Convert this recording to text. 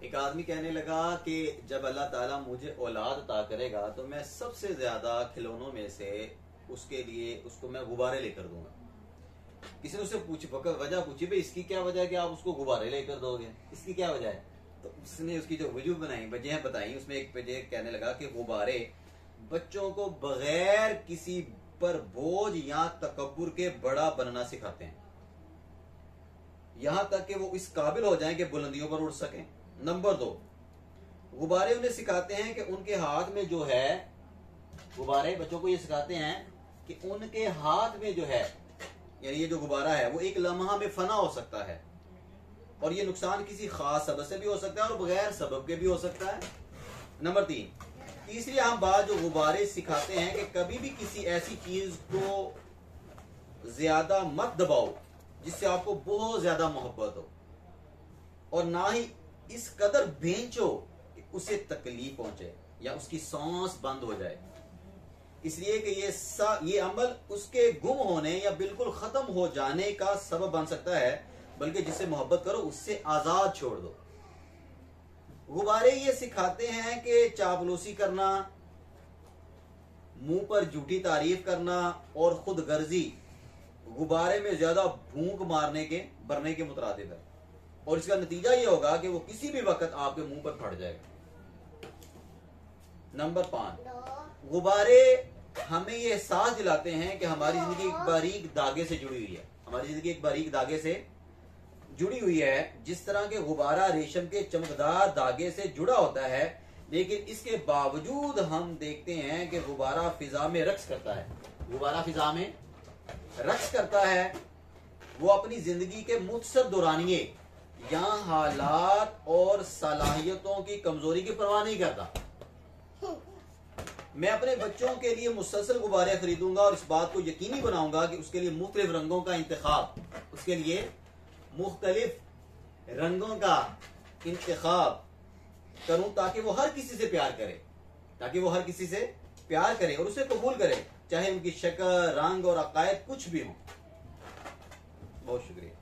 एक आदमी कहने लगा कि जब अल्लाह ताला मुझे औलाद अता करेगा तो मैं सबसे ज्यादा खिलौनों में से उसके लिए उसको मैं गुब्बारे लेकर दूंगा। किसी ने उससे वजह पूछी, भाई इसकी क्या वजह है कि आप उसको गुब्बारे लेकर दोगे, इसकी क्या वजह है? तो उसने उसकी जो वजह बनाई, वजह बताई, उसमें एक वजह कहने लगा कि गुब्बारे बच्चों को बगैर किसी पर बोझ या तकब्बुर के बड़ा बनना सिखाते हैं, यहां तक कि वो इस काबिल हो जाएं कि बुलंदियों पर उड़ सकें। नंबर 2, गुब्बारे उन्हें सिखाते हैं कि उनके हाथ में जो है, गुब्बारे बच्चों को ये सिखाते हैं कि उनके हाथ में जो है, यानी ये जो गुब्बारा है वो एक लम्हा में फना हो सकता है और ये नुकसान किसी खास सबब से भी हो सकता है और बगैर सबब के भी हो सकता है। नंबर 3, तीसरी अहम बात जो गुब्बारे सिखाते हैं कि कभी भी किसी ऐसी चीज को ज्यादा मत दबाओ जिससे आपको बहुत ज्यादा मोहब्बत हो, और ना ही इस कदर बेंचो कि उसे तकलीफ पहुंचे या उसकी सांस बंद हो जाए, इसलिए कि ये अमल उसके गुम होने या बिल्कुल खत्म हो जाने का सबब बन सकता है, बल्कि जिससे मोहब्बत करो उससे आजाद छोड़ दो। गुब्बारे ये सिखाते हैं कि चापलूसी करना, मुंह पर झूठी तारीफ करना और खुद गर्जी गुब्बारे में ज्यादा भूख भरने के मुतरादिफ है, और इसका नतीजा ये होगा कि वो किसी भी वक्त आपके मुंह पर फट जाएगा। नंबर 5, गुब्बारे हमें ये एहसास दिलाते हैं कि हमारी जिंदगी एक बारीक धागे से जुड़ी हुई है, हमारी जिंदगी एक बारीक धागे से जुड़ी हुई है। जिस तरह के गुब्बारा रेशम के चमकदार धागे से जुड़ा होता है, लेकिन इसके बावजूद हम देखते हैं कि गुब्बारा फिजा में रक्स करता है, गुब्बारा फिजा में रक्स करता है। वो अपनी जिंदगी के मुख्तसर दौरानिए या हालात और सलाहियतों की कमजोरी की परवाह नहीं करता। मैं अपने बच्चों के लिए मुसलसल गुब्बारे खरीदूंगा और इस बात को यकीनी बनाऊंगा कि उसके लिए मुख्तलिफ रंगों का इंतखाब करूं ताकि वो हर किसी से प्यार करे और उसे कबूल करे, चाहे उनकी शक्ल, रंग और अकायद कुछ भी हो। बहुत शुक्रिया।